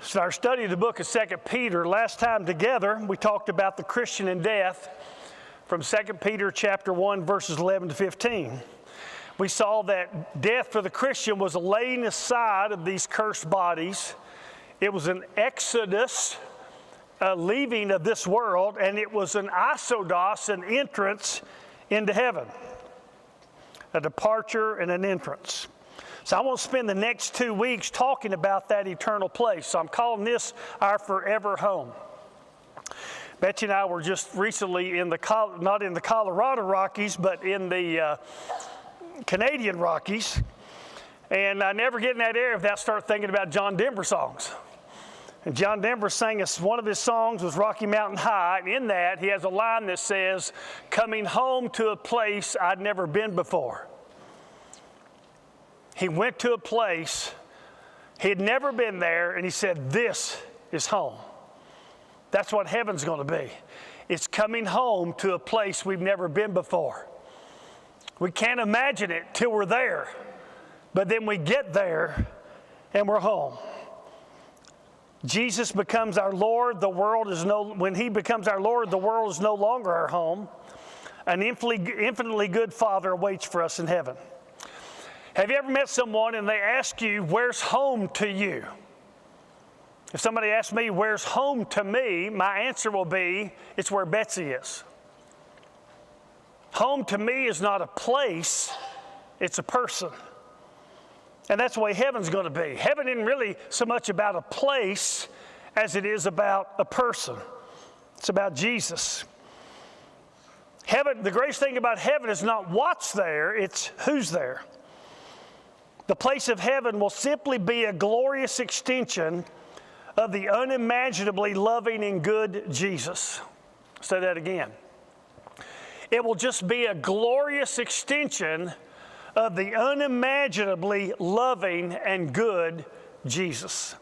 So in our study of the book of 2 Peter, last time together, we talked about the Christian and death from 2 Peter chapter 1, verses 11 to 15. We saw that death for the Christian was a laying aside of these cursed bodies. It was an exodus, a leaving of this world, and it was an isodos, an entrance into heaven, a departure and an entrance. So I want to spend the next 2 weeks talking about that eternal place. So I'm calling this our forever home. Betsy and I were just recently not in the Colorado Rockies, but in the Canadian Rockies. And I never get in that area without start thinking about John Denver songs. And John Denver sang us, one of his songs was Rocky Mountain High. And in that, he has a line that says, "Coming home to a place I'd never been before." He went to a place, he had never been there, and he said, "This is home." That's what heaven's going to be. It's coming home to a place we've never been before. We can't imagine it till we're there, but then we get there and we're home. Jesus becomes our Lord. When he becomes our Lord, the world is no longer our home. An infinitely good Father awaits for us in heaven. Have you ever met someone and they ask you, "Where's home to you?" If somebody asks me, "Where's home to me?" my answer will be, it's where Betsy is. Home to me is not a place, it's a person. And that's the way heaven's going to be. Heaven isn't really so much about a place as it is about a person. It's about Jesus. Heaven, the greatest thing about heaven is not what's there, it's who's there. The place of heaven will simply be a glorious extension of the unimaginably loving and good Jesus. I'll say that again. It will just be a glorious extension of the unimaginably loving and good Jesus.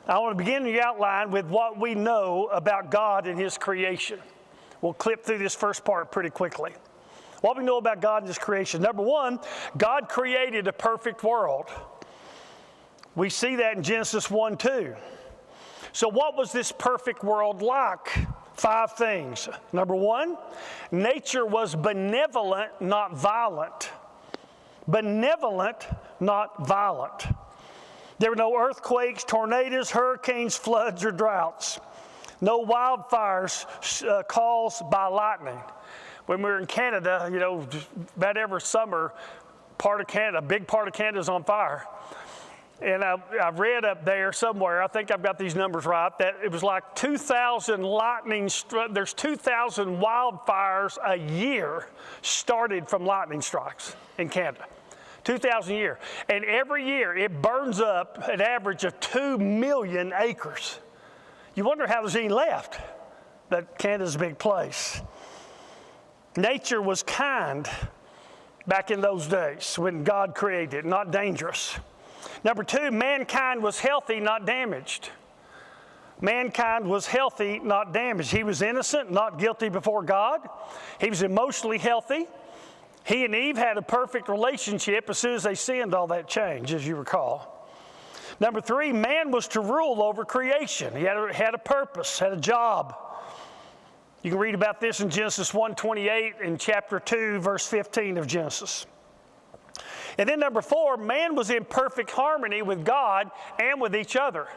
I want to begin the outline with what we know about God and His creation. We'll clip through this first part pretty quickly. What we know about God and His creation. Number one, God created a perfect world. We see that in Genesis 1:2. So what was this perfect world like? 5 things. Number one, nature was benevolent, not violent. Benevolent, not violent. There were no earthquakes, tornadoes, hurricanes, floods, or droughts. No wildfires caused by lightning. When we were in Canada, about every summer, a big part of Canada is on fire. And I read up there somewhere, I think I've got these numbers right, that it was like 2,000 there's 2,000 wildfires a year started from lightning strikes in Canada. 2,000 a year. And every year it burns up an average of 2 million acres. You wonder how there's any left, but Canada's a big place. Nature was kind back in those days when God created it, not dangerous. Number 2, mankind was healthy, not damaged. Mankind was healthy, not damaged. He was innocent, not guilty before God. He was emotionally healthy. He and Eve had a perfect relationship. As soon as they sinned, all that changed, as you recall. Number 3, man was to rule over creation. He had a purpose, had a job. You can read about this in Genesis 1:28 and chapter 2, verse 15 of Genesis. And then number 4, man was in perfect harmony with God and with each other.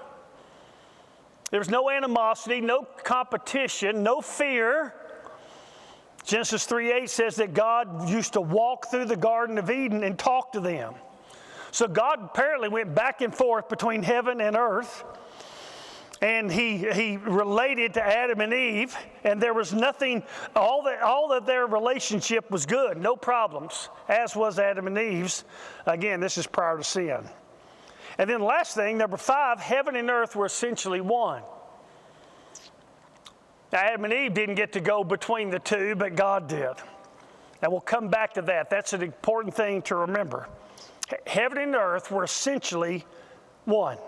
There was no animosity, no competition, no fear. Genesis 3:8 says that God used to walk through the Garden of Eden and talk to them. So God apparently went back and forth between heaven and earth. And he related to Adam and Eve, and there was nothing, all that their relationship was good, no problems, as was Adam and Eve's. Again, this is prior to sin. And then last thing, number 5, heaven and earth were essentially one. Now, Adam and Eve didn't get to go between the two, but God did. And we'll come back to that. That's an important thing to remember. Heaven and earth were essentially one.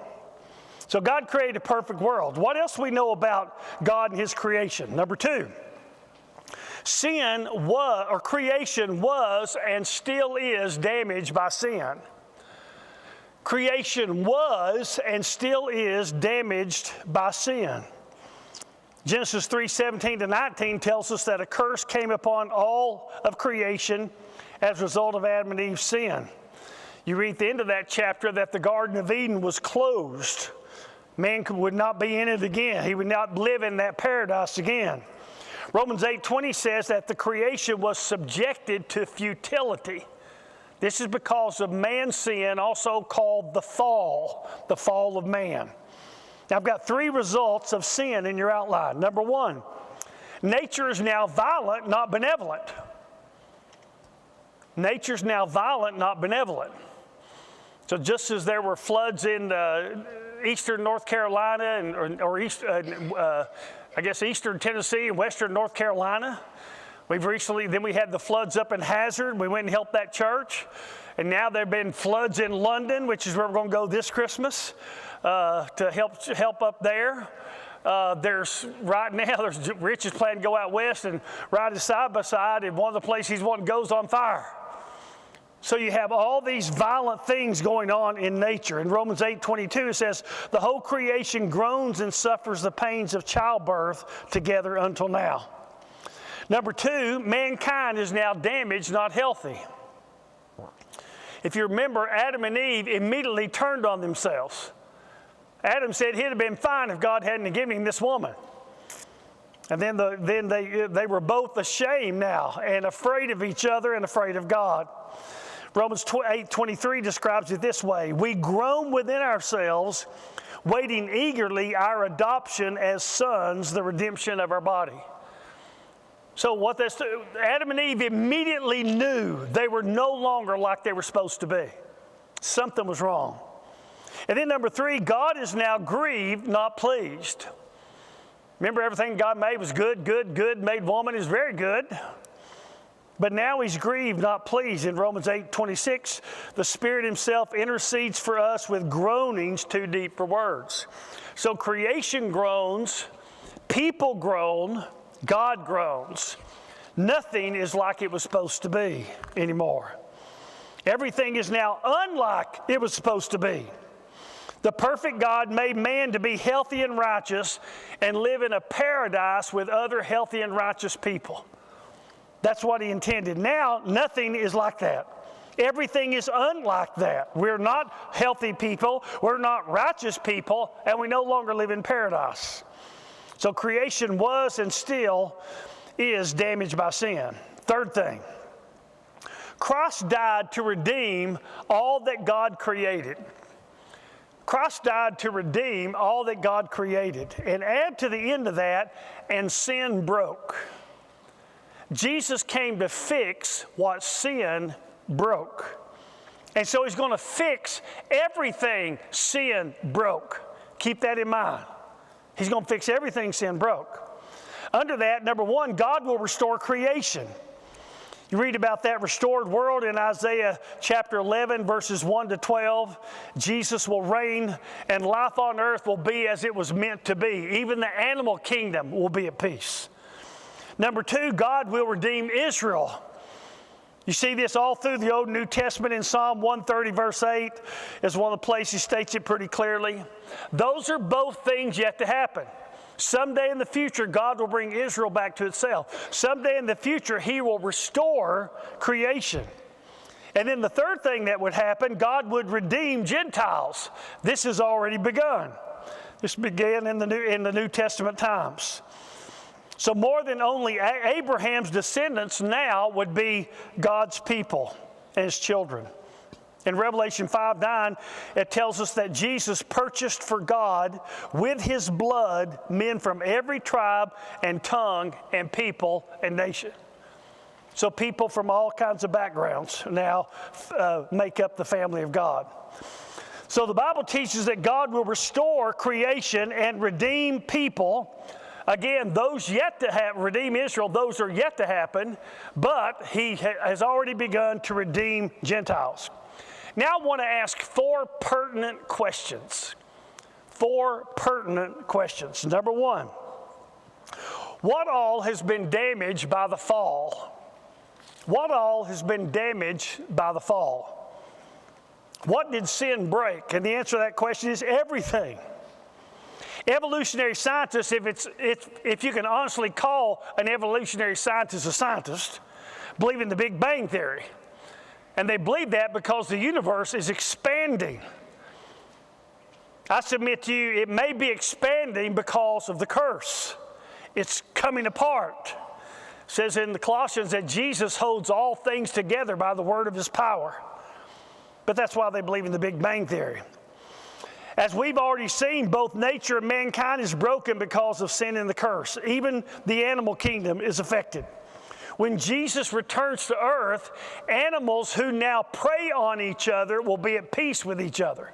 So God created a perfect world. What else we know about God and His creation? Number 2, creation was and still is damaged by sin. Creation was and still is damaged by sin. Genesis 3:17-19 tells us that a curse came upon all of creation as a result of Adam and Eve's sin. You read at the end of that chapter that the Garden of Eden was closed. Man would not be in it again. He would not live in that paradise again. Romans 8:20 says that the creation was subjected to futility. This is because of man's sin, also called the fall of man. Now, I've got 3 results of sin in your outline. Number 1, nature is now violent, not benevolent. Nature's now violent, not benevolent. So just as there were floods in eastern North Carolina eastern Tennessee and western North Carolina, we had the floods up in Hazard. We went and helped that church. And now there have been floods in London, which is where we're going to go this Christmas to help up there. There's Rich is planning to go out west and ride it side by side, and one of the places he's wanting goes on fire. So you have all these violent things going on in nature. In Romans 8:22 it says, the whole creation groans and suffers the pains of childbirth together until now. Number 2, mankind is now damaged, not healthy. If you remember, Adam and Eve immediately turned on themselves. Adam said he'd have been fine if God hadn't given him this woman. And then they were both ashamed now and afraid of each other and afraid of God. Romans 8:23 describes it this way: we groan within ourselves, waiting eagerly our adoption as sons, the redemption of our body. So Adam and Eve immediately knew they were no longer like they were supposed to be. Something was wrong. And then number 3, God is now grieved, not pleased. Remember, everything God made was good, made woman is very good. But now he's grieved, not pleased. In Romans 8:26, the Spirit himself intercedes for us with groanings too deep for words. So creation groans, people groan, God groans. Nothing is like it was supposed to be anymore. Everything is now unlike it was supposed to be. The perfect God made man to be healthy and righteous and live in a paradise with other healthy and righteous people. That's what he intended. Now, nothing is like that. Everything is unlike that. We're not healthy people, we're not righteous people, and we no longer live in paradise. So creation was and still is damaged by sin. Third thing, Christ died to redeem all that God created. Christ died to redeem all that God created. And add to the end of that, and sin broke. Jesus came to fix what sin broke. And so he's going to fix everything sin broke. Keep that in mind. He's going to fix everything sin broke. Under that, number 1, God will restore creation. You read about that restored world in Isaiah chapter 11, verses 1-12. Jesus will reign, and life on earth will be as it was meant to be. Even the animal kingdom will be at peace. Number 2, God will redeem Israel. You see this all through the Old and New Testament. In Psalm 130, verse 8 is one of the places he states it pretty clearly. Those are both things yet to happen. Someday in the future, God will bring Israel back to itself. Someday in the future, he will restore creation. And then the third thing that would happen, God would redeem Gentiles. This has already begun. This began in the New Testament times. So more than only Abraham's descendants now would be God's people and his children. In Revelation 5:9, it tells us that Jesus purchased for God with his blood men from every tribe and tongue and people and nation. So people from all kinds of backgrounds now make up the family of God. So the Bible teaches that God will restore creation and redeem people. Again, those yet to redeem Israel, those are yet to happen, but he has already begun to redeem Gentiles. Now I want to ask 4 pertinent questions. 4 pertinent questions. Number 1, what all has been damaged by the fall? What all has been damaged by the fall? What did sin break? And the answer to that question is everything. Evolutionary scientists, if you can honestly call an evolutionary scientist a scientist, believe in the Big Bang Theory. And they believe that because the universe is expanding. I submit to you, it may be expanding because of the curse. It's coming apart. It says in the Colossians that Jesus holds all things together by the word of his power. But that's why they believe in the Big Bang Theory. As we've already seen, both nature and mankind is broken because of sin and the curse. Even the animal kingdom is affected. When Jesus returns to earth, animals who now prey on each other will be at peace with each other.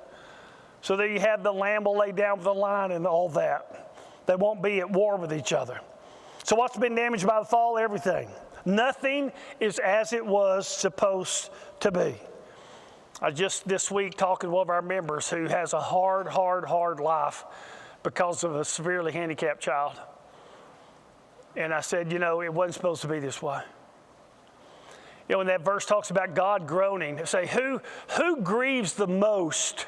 So there you have the lamb will lay down with the lion and all that. They won't be at war with each other. So what's been damaged by the fall? Everything. Nothing is as it was supposed to be. I just this week talking to one of our members who has a hard life because of a severely handicapped child. And I said, it wasn't supposed to be this way. When that verse talks about God groaning, they say, who grieves the most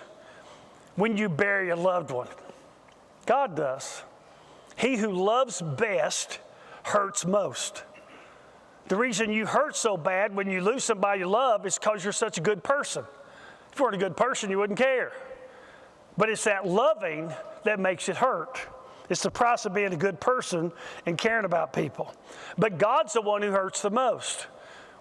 when you bury a loved one? God does. He who loves best hurts most. The reason you hurt so bad when you lose somebody you love is because you're such a good person. If you weren't a good person, you wouldn't care. But it's that loving that makes it hurt. It's the price of being a good person and caring about people. But God's the one who hurts the most.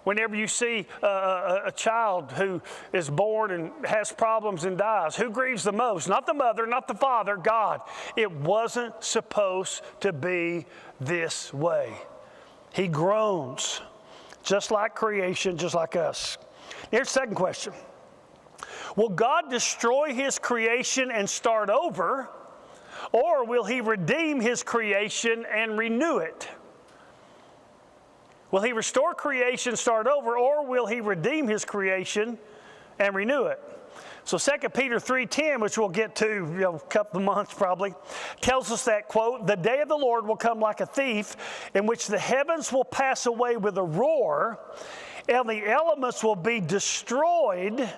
Whenever you see a child who is born and has problems and dies, who grieves the most? Not the mother, not the father, God. It wasn't supposed to be this way. He groans, just like creation, just like us. Here's the second question. Will God destroy his creation and start over, or will he redeem his creation and renew it? Will he restore creation, start over, or will he redeem his creation and renew it? So 2 Peter 3:10, which we'll get to a couple of months probably, tells us that, quote, the day of the Lord will come like a thief, in which the heavens will pass away with a roar, and the elements will be destroyed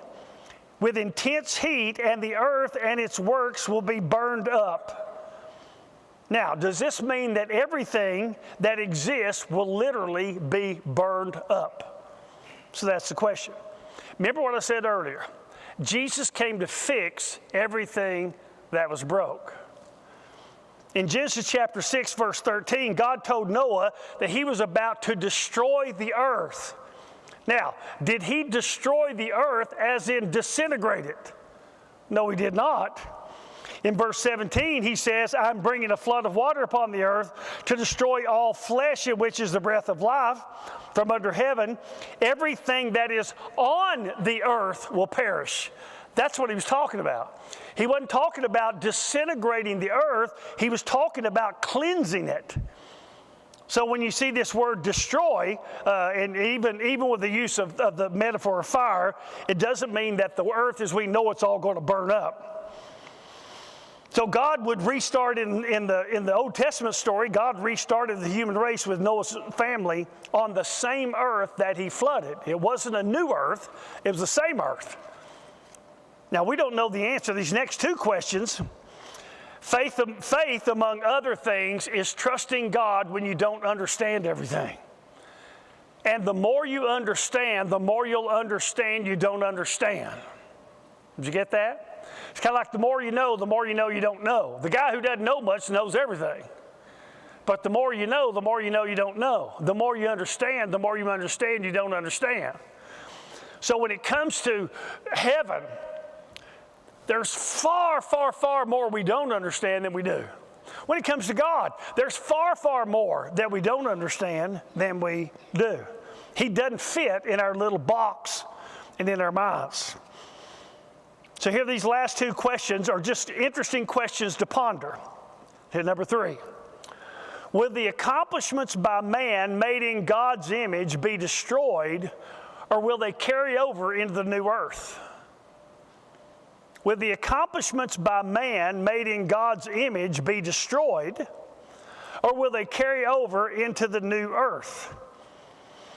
with intense heat, and the earth and its works will be burned up. Now, does this mean that everything that exists will literally be burned up? So that's the question. Remember what I said earlier. Jesus came to fix everything that was broke. In Genesis chapter 6, verse 13, God told Noah that he was about to destroy the earth. Now, did he destroy the earth as in disintegrate it? No, he did not. In verse 17, he says, I'm bringing a flood of water upon the earth to destroy all flesh, in which is the breath of life from under heaven. Everything that is on the earth will perish. That's what he was talking about. He wasn't talking about disintegrating the earth. He was talking about cleansing it. So when you see this word destroy, and even with the use of the metaphor of fire, it doesn't mean that the earth as we know it's all going to burn up. So God would restart in the Old Testament story, God restarted the human race with Noah's family on the same earth that he flooded. It wasn't a new earth, it was the same earth. Now we don't know the answer to these next two questions. Faith, among other things, is trusting God when you don't understand everything. And the more you understand, the more you'll understand you don't understand. Did you get that? It's kind of like the more you know you don't know. The guy who doesn't know much knows everything. But the more you know you don't know. The more you understand you don't understand. So when it comes to heaven, there's far more we don't understand than we do. When it comes to God, there's far more that we don't understand than we do. He doesn't fit in our little box and in our minds. So here these last two questions are just interesting questions to ponder. Here, number 3. Will the accomplishments by man made in God's image be destroyed, or will they carry over into the new earth? Will the accomplishments by man made in God's image be destroyed, or will they carry over into the new earth?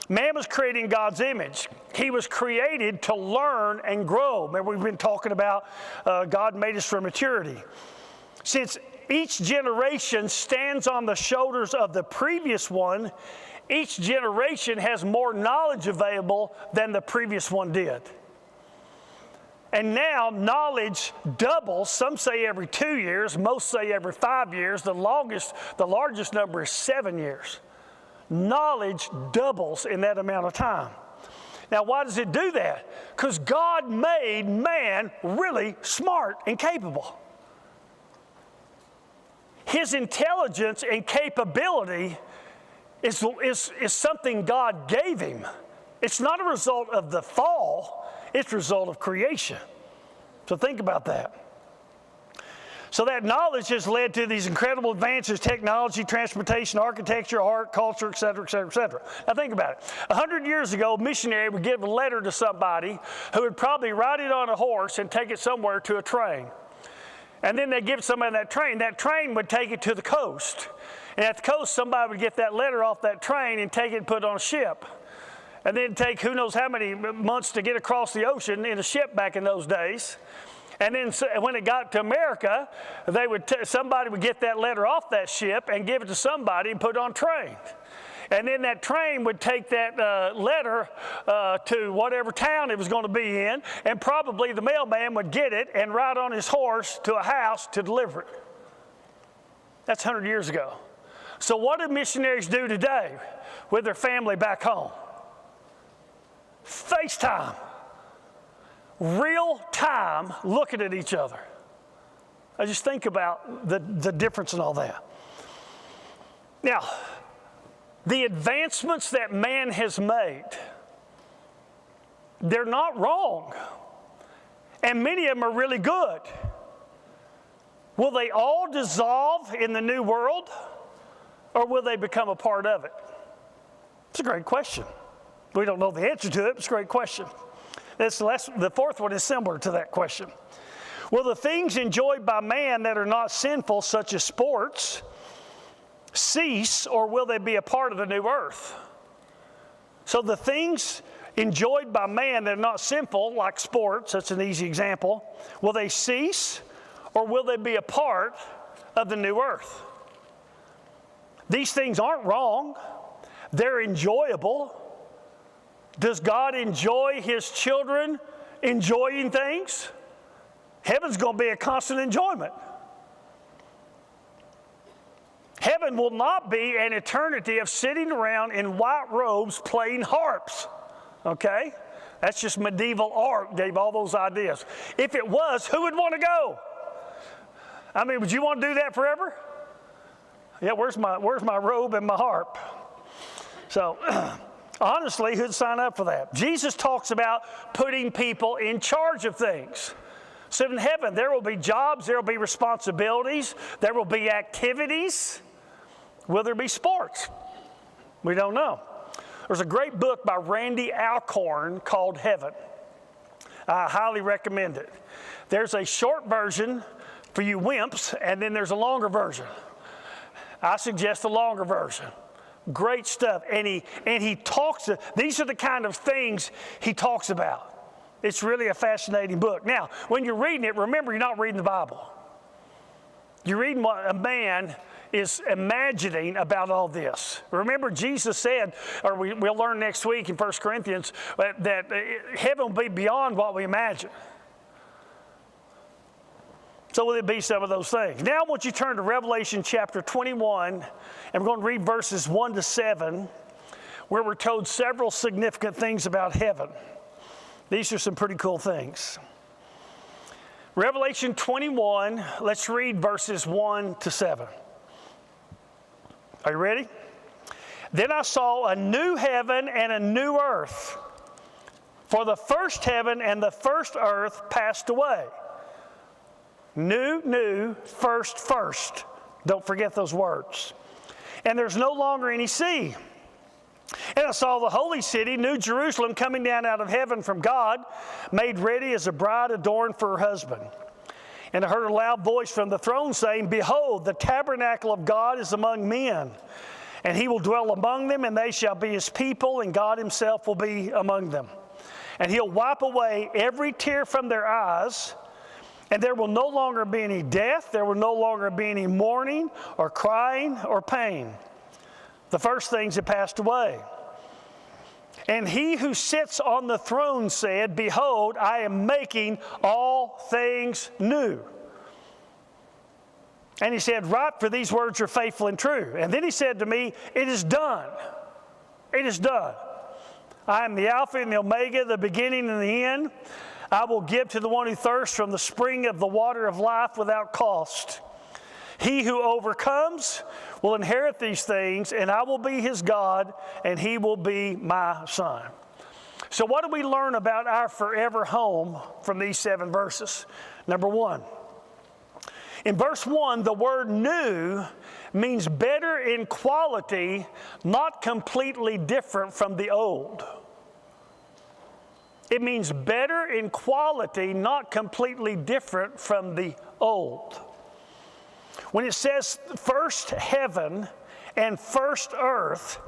Man was created in God's image. He was created to learn and grow. Remember, we've been talking about God made us for maturity. Since each generation stands on the shoulders of the previous one, each generation has more knowledge available than the previous one did. And now knowledge doubles. Some say every 2 years. Most say every 5 years. The largest number is 7 years. Knowledge doubles in that amount of time. Now, why does it do that? Because God made man really smart and capable. His intelligence and capability is something God gave him. It's not a result of the fall. It's a result of creation. So think about that. So that knowledge has led to these incredible advances, technology, transportation, architecture, art, culture, et cetera, et cetera, et cetera. Now think about it. 100 years ago, a missionary would give a letter to somebody who would probably ride it on a horse and take it somewhere to a train. And then they'd give somebody that train. That train would take it to the coast. And at the coast, somebody would get that letter off that train and take it and put it on a ship. And then take who knows how many months to get across the ocean in a ship back in those days. And then when it got to America, somebody would get that letter off that ship and give it to somebody and put it on a train. And then that train would take that letter to whatever town it was going to be in, and probably the mailman would get it and ride on his horse to a house to deliver it. That's 100 years ago. So what do missionaries do today with their family back home? FaceTime. Real time looking at each other. I just think about the difference in all that. Now, the advancements that man has made, they're not wrong. And many of them are really good. Will they all dissolve in the new world, or will they become a part of it? It's a great question. We don't know the answer to it, but it's a great question. The fourth one is similar to that question. Will the things enjoyed by man that are not sinful, such as sports, cease, or will they be a part of the new earth? So the things enjoyed by man that are not sinful, like sports, that's an easy example, will they cease, or will they be a part of the new earth? These things aren't wrong. They're enjoyable. Does God enjoy His children enjoying things? Heaven's going to be a constant enjoyment. Heaven will not be an eternity of sitting around in white robes playing harps. Okay? That's just medieval art gave all those ideas. If it was, who would want to go? I mean, would you want to do that forever? Yeah, where's my robe and my harp? So, honestly, who'd sign up for that? Jesus talks about putting people in charge of things. So in heaven, there will be jobs, there will be responsibilities, there will be activities. Will there be sports? We don't know. There's a great book by Randy Alcorn called Heaven. I highly recommend it. There's a short version for you wimps, and then there's a longer version. I suggest the longer version. Great stuff. And he talks, these are the kind of things he talks about. It's really a fascinating book. Now, when you're reading it, remember you're not reading the Bible. You're reading what a man is imagining about all this. Remember, Jesus said, or we'll learn next week in 1 Corinthians, that heaven will be beyond what we imagine. So will it be some of those things? Now I want you to turn to Revelation chapter 21, and we're going to read verses 1 to 7, where we're told several significant things about heaven. These are some pretty cool things. Revelation 21, let's read verses 1 to 7. Are you ready? Then I saw a new heaven and a new earth, for the first heaven and the first earth passed away. New, first. Don't forget those words. And there's no longer any sea. And I saw the holy city, New Jerusalem, coming down out of heaven from God, made ready as a bride adorned for her husband. And I heard a loud voice from the throne saying, Behold, the tabernacle of God is among men, And he will dwell among them, and they shall be his people, and God himself will be among them. And he'll wipe away every tear from their eyes, and there will no longer be any death, there will no longer be any mourning, or crying, or pain. The first things have passed away. And he who sits on the throne said, Behold, I am making all things new. And he said, Write, for these words are faithful and true. And then he said to me, It is done. It is done. I am the Alpha and the Omega, the beginning and the end. I will give to the one who thirsts from the spring of the water of life without cost. He who overcomes will inherit these things, and I will be his God, and he will be my son. So what do we learn about our forever home from these 7 verses? Number 1. In verse 1, the word new means better in quality, not completely different from the old. It means better in quality, not completely different from the old. When it says first heaven and first earth,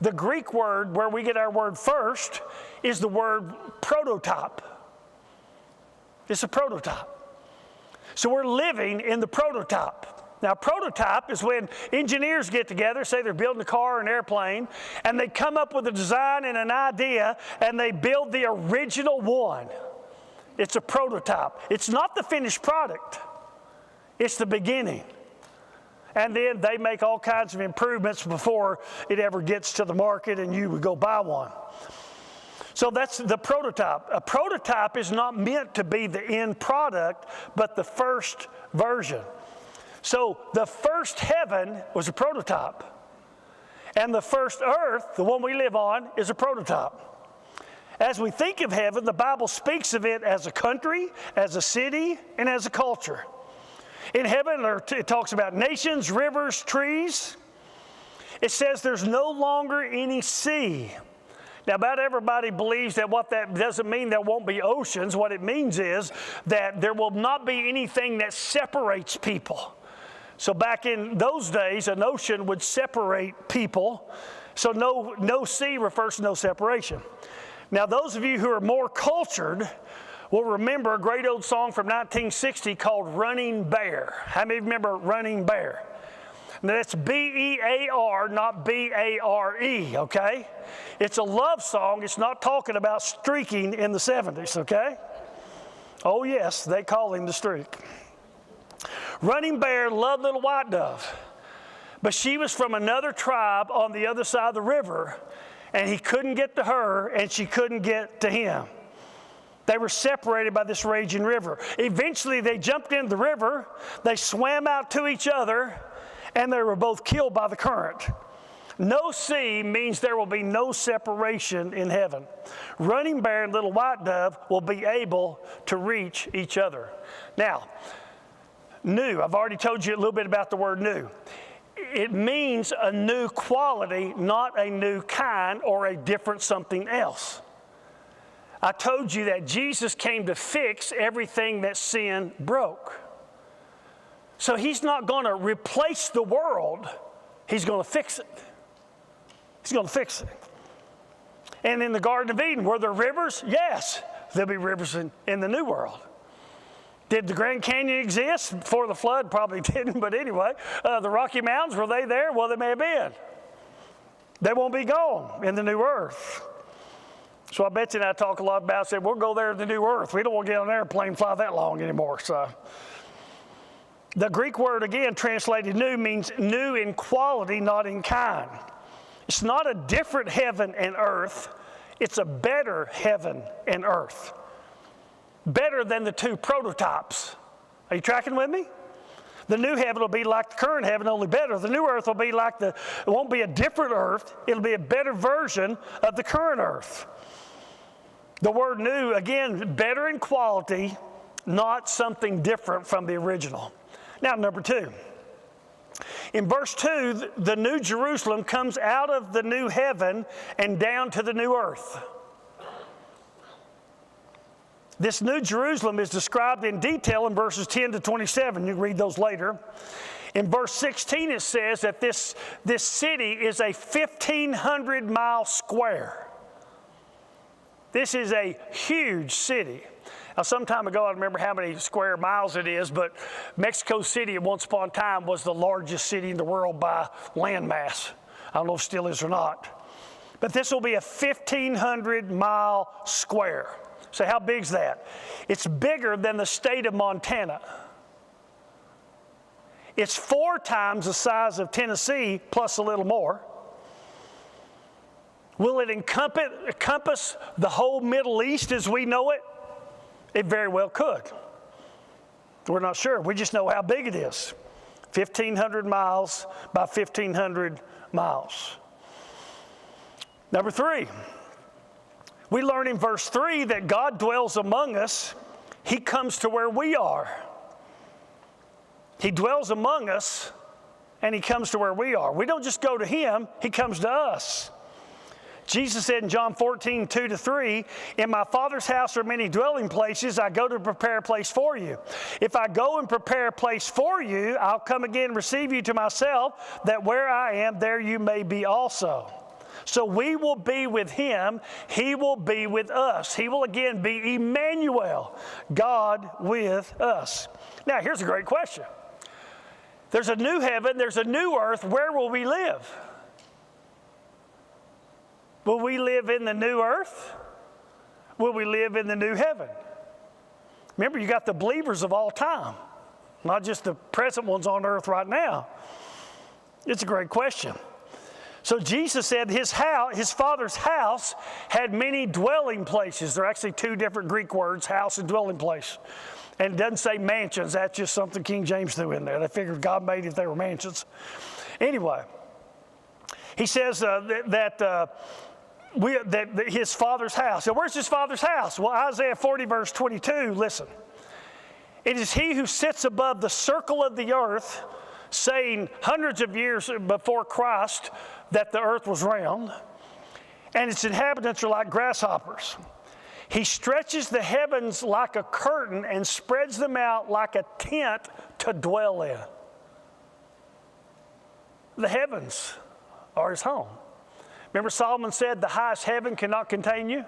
the Greek word where we get our word first is the word prototype. It's a prototype. So we're living in the prototype. Now, prototype is when engineers get together, say they're building a car or an airplane, and they come up with a design and an idea, and they build the original one. It's a prototype. It's not the finished product. It's the beginning. And then they make all kinds of improvements before it ever gets to the market and you would go buy one. So that's the prototype. A prototype is not meant to be the end product, but the first version. So the first heaven was a prototype. And the first earth, the one we live on, is a prototype. As we think of heaven, the Bible speaks of it as a country, as a city, and as a culture. In heaven, it talks about nations, rivers, trees. It says there's no longer any sea. Now, about everybody believes that what that doesn't mean there won't be oceans. What it means is that there will not be anything that separates people. So back in those days, an ocean would separate people. So no sea refers to no separation. Now, those of you who are more cultured will remember a great old song from 1960 called Running Bear. How many remember Running Bear? Now, that's B-E-A-R, not B-A-R-E, okay? It's a love song. It's not talking about streaking in the 70s, okay? Oh, yes, they call him the streak. Running Bear loved Little White Dove, but she was from another tribe on the other side of the river, and he couldn't get to her, and she couldn't get to him. They were separated by this raging river. Eventually, they jumped into the river, they swam out to each other, and they were both killed by the current. No sea means there will be no separation in heaven. Running Bear and Little White Dove will be able to reach each other. Now, new, I've already told you a little bit about the word new. It means a new quality, not a new kind or a different something else. I told you that Jesus came to fix everything that sin broke. So he's not going to replace the world. He's going to fix it. He's going to fix it. And in the Garden of Eden, were there rivers? Yes, there'll be rivers in the new world. Did the Grand Canyon exist before the flood? Probably didn't, but anyway. The Rocky Mountains, were they there? Well, they may have been. They won't be gone in the new earth. So I bet you and I talk a lot about, said, we'll go there to the new earth. We don't want to get on an airplane and fly that long anymore. So the Greek word, again, translated new, means new in quality, not in kind. It's not a different heaven and earth. It's a better heaven and earth. Better than the two prototypes. Are you tracking with me? The new heaven will be like the current heaven, only better. The new earth will be like it won't be a different earth. It'll be a better version of the current earth. The word new, again, better in quality, not something different from the original. Now, number 2. In verse 2, the new Jerusalem comes out of the new heaven and down to the new earth. This new Jerusalem is described in detail in verses 10 to 27. You can read those later. In verse 16 it says that this city is a 1,500-mile square. This is a huge city. Now, some time ago, I don't remember how many square miles it is, but Mexico City at once upon a time was the largest city in the world by land mass. I don't know if it still is or not. But this will be a 1,500-mile square. So how big is that? It's bigger than the state of Montana. It's 4 times the size of Tennessee, plus a little more. Will it encompass the whole Middle East as we know it? It very well could. We're not sure. We just know how big it is. 1,500 miles by 1,500 miles. Number 3, we learn in verse 3 that God dwells among us. He comes to where we are. He dwells among us, and He comes to where we are. We don't just go to Him, He comes to us. Jesus said in John 14, 2-3, in my Father's house are many dwelling places. I go to prepare a place for you. If I go and prepare a place for you, I'll come again and receive you to myself, that where I am, there you may be also. So we will be with Him. He will be with us. He will again be Emmanuel, God with us. Now, here's a great question. There's a new heaven, there's a new earth. Where will we live? Will we live in the new earth? Will we live in the new heaven? Remember, you got the believers of all time, not just the present ones on earth right now. It's a great question. So Jesus said his Father's house had many dwelling places. There are actually 2 different Greek words, house and dwelling place. And it doesn't say mansions. That's just something King James threw in there. They figured God made it, they were mansions. Anyway, he says that his Father's house. Now, where's his Father's house? Well, Isaiah 40, verse 22, listen. It is He who sits above the circle of the earth, saying hundreds of years before Christ that the earth was round, and its inhabitants are like grasshoppers. He stretches the heavens like a curtain and spreads them out like a tent to dwell in. The heavens are His home. Remember Solomon said the highest heaven cannot contain you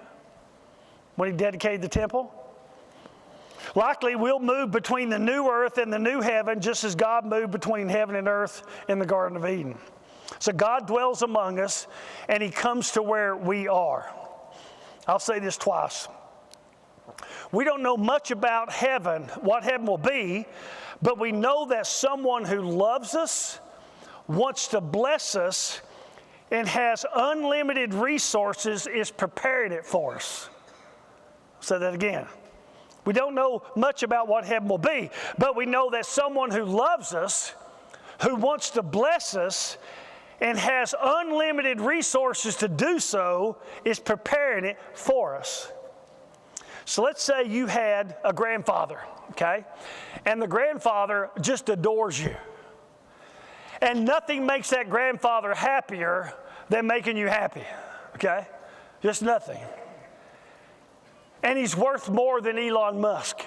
when he dedicated the temple? Likely we'll move between the new earth and the new heaven just as God moved between heaven and earth in the Garden of Eden. So God dwells among us and He comes to where we are. I'll say this twice. We don't know much about heaven, what heaven will be, but we know that someone who loves us, wants to bless us, and has unlimited resources is preparing it for us. I'll say that again. We don't know much about what heaven will be, but we know that someone who loves us, who wants to bless us, and has unlimited resources to do so, is preparing it for us. So let's say you had a grandfather, okay? And the grandfather just adores you. And nothing makes that grandfather happier than making you happy, okay? Just nothing. And he's worth more than Elon Musk.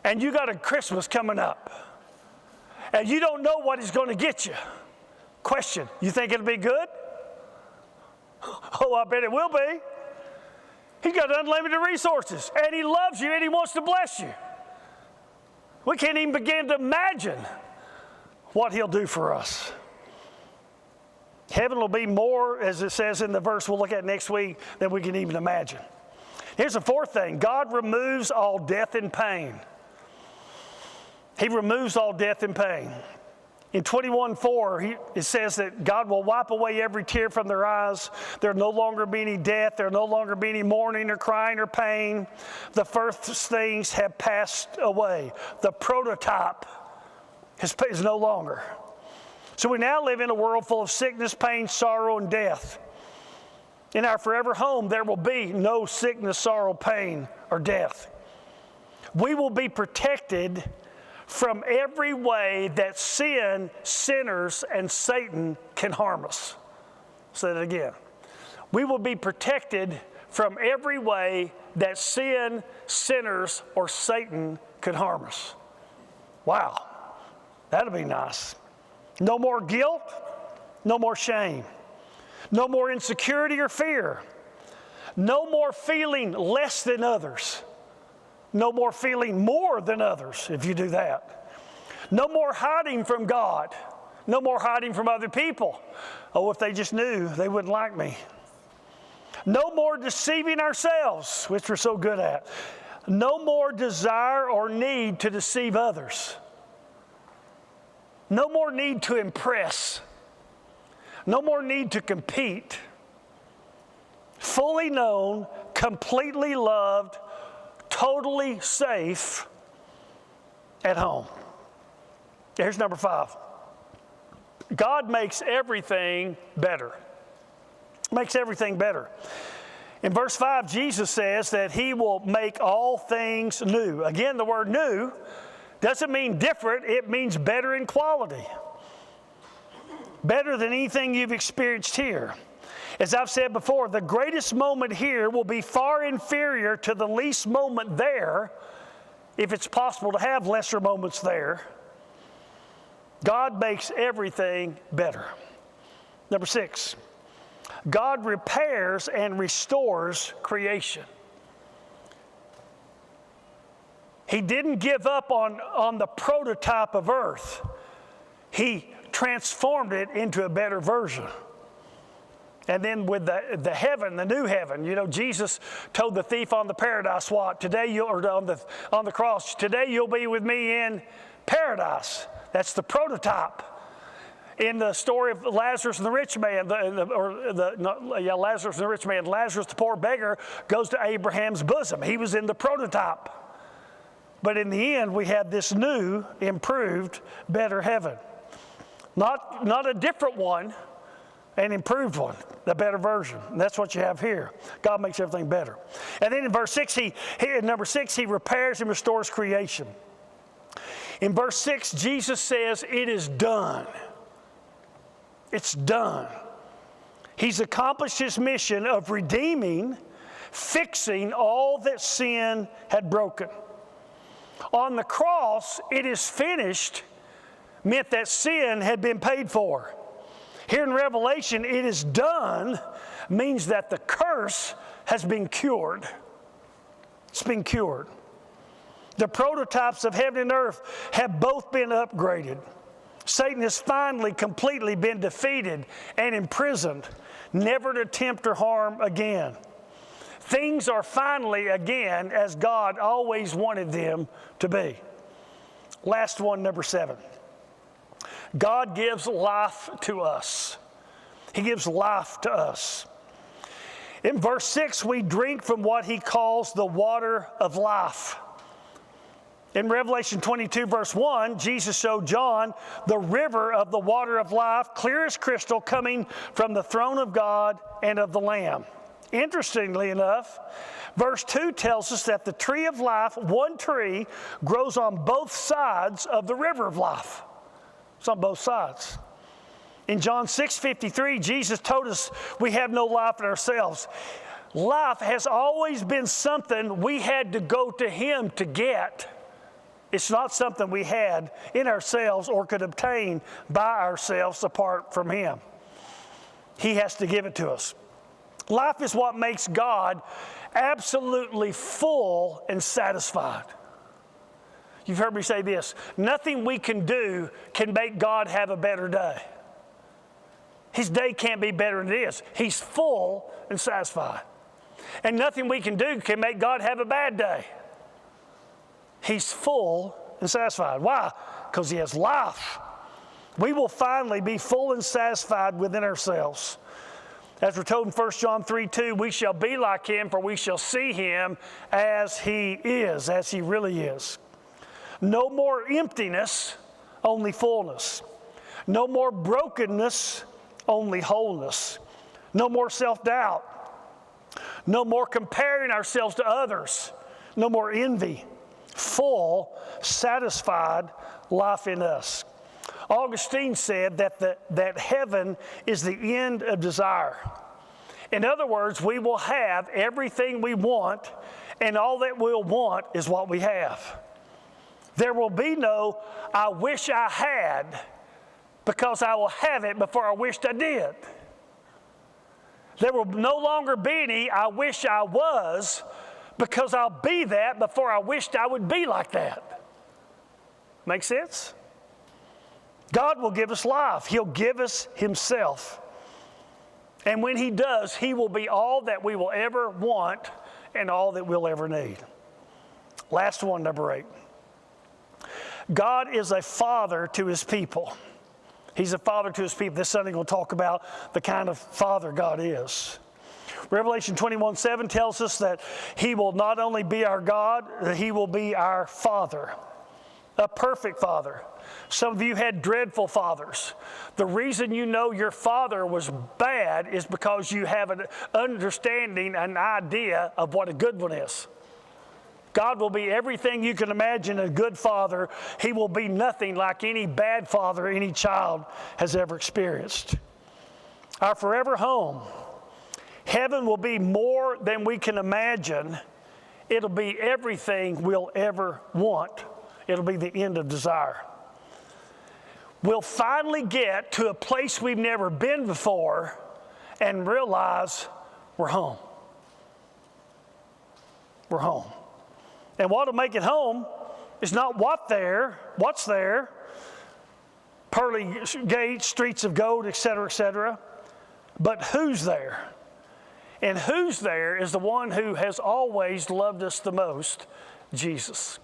And you got a Christmas coming up. And you don't know what he's going to get you. Question, you think it'll be good? Oh, I bet it will be. He's got unlimited resources, and He loves you, and He wants to bless you. We can't even begin to imagine what He'll do for us. Heaven will be more, as it says in the verse we'll look at next week, than we can even imagine. Here's the 4th thing. God removes all death and pain. He removes all death and pain. In 21:4, it says that God will wipe away every tear from their eyes. There'll no longer be any death. There'll no longer be any mourning or crying or pain. The first things have passed away. The prototype is no longer. So we now live in a world full of sickness, pain, sorrow, and death. In our forever home, there will be no sickness, sorrow, pain, or death. We will be protected from every way that sin, sinners, and Satan can harm us. I'll say that again. We will be protected from every way that sin, sinners, or Satan could harm us. Wow. That'll be nice. No more guilt, no more shame, no more insecurity or fear, no more feeling less than others, no more feeling more than others if you do that. No more hiding from God, no more hiding from other people. Oh, if they just knew, they wouldn't like me. No more deceiving ourselves, which we're so good at. No more desire or need to deceive others. No more need to impress. No more need to compete. Fully known, completely loved, totally safe at home. Here's number 5. God makes everything better. Makes everything better. In verse 5, Jesus says that He will make all things new. Again, the word new doesn't mean different. It means better in quality. Better than anything you've experienced here. As I've said before, the greatest moment here will be far inferior to the least moment there, if it's possible to have lesser moments there. God makes everything better. Number 6, God repairs and restores creation. He didn't give up on the prototype of earth. He transformed it into a better version. And then with the heaven, the new heaven, you know, Jesus told the thief on the paradise what? Today on the cross, today you'll be with me in paradise. That's the prototype. In the story of Lazarus and the rich man, Lazarus and the rich man, Lazarus the poor beggar goes to Abraham's bosom. He was in the prototype. But in the end, we have this new, improved, better heaven. Not a different one, an improved one, the better version. And that's what you have here. God makes everything better. And then in verse 6, number 6, He repairs and restores creation. In verse 6, Jesus says, it is done. It's done. He's accomplished His mission of redeeming, fixing all that sin had broken. On the cross, it is finished meant that sin had been paid for. Here in Revelation, it is done means that the curse has been cured. It's been cured. The prototypes of heaven and earth have both been upgraded. Satan has finally completely been defeated and imprisoned, never to tempt or harm again. Things are finally again as God always wanted them to be. Last one, number 7. God gives life to us. He gives life to us. In verse 6, we drink from what He calls the water of life. In Revelation 22, verse 1, Jesus showed John the river of the water of life, clear as crystal, coming from the throne of God and of the Lamb. Interestingly enough, verse 2 tells us that the tree of life, one tree, grows on both sides of the river of life. It's on both sides. In John 6:53, Jesus told us we have no life in ourselves. Life has always been something we had to go to Him to get. It's not something we had in ourselves or could obtain by ourselves apart from Him. He has to give it to us. Life is what makes God absolutely full and satisfied. You've heard me say this. Nothing we can do can make God have a better day. His day can't be better than it is. He's full and satisfied. And nothing we can do can make God have a bad day. He's full and satisfied. Why? Because He has life. We will finally be full and satisfied within ourselves. As we're told in 1 John 3:2, we shall be like Him, for we shall see Him as He is, as He really is. No more emptiness, only fullness. No more brokenness, only wholeness. No more self-doubt. No more comparing ourselves to others. No more envy. Full, satisfied life in us. Augustine said that heaven is the end of desire. In other words, we will have everything we want, and all that we'll want is what we have. There will be no, I wish I had, because I will have it before I wished I did. There will no longer be any, I wish I was, because I'll be that before I wished I would be like that. Make sense? God will give us life. He'll give us Himself. And when He does, He will be all that we will ever want and all that we'll ever need. Last one, number 8. God is a father to His people. He's a father to His people. This Sunday we'll talk about the kind of father God is. Revelation 21:7 tells us that He will not only be our God, that He will be our Father, a perfect Father. Some of you had dreadful fathers. The reason you know your father was bad is because you have an understanding, an idea of what a good one is. God will be everything you can imagine a good father. He will be nothing like any bad father any child has ever experienced. Our forever home, heaven will be more than we can imagine. It'll be everything we'll ever want. It'll be the end of desire. We'll finally get to a place we've never been before and realize we're home. We're home. And what'll make it home is not what's there, pearly gates, streets of gold, etc., but who's there. And who's there is the one who has always loved us the most, Jesus.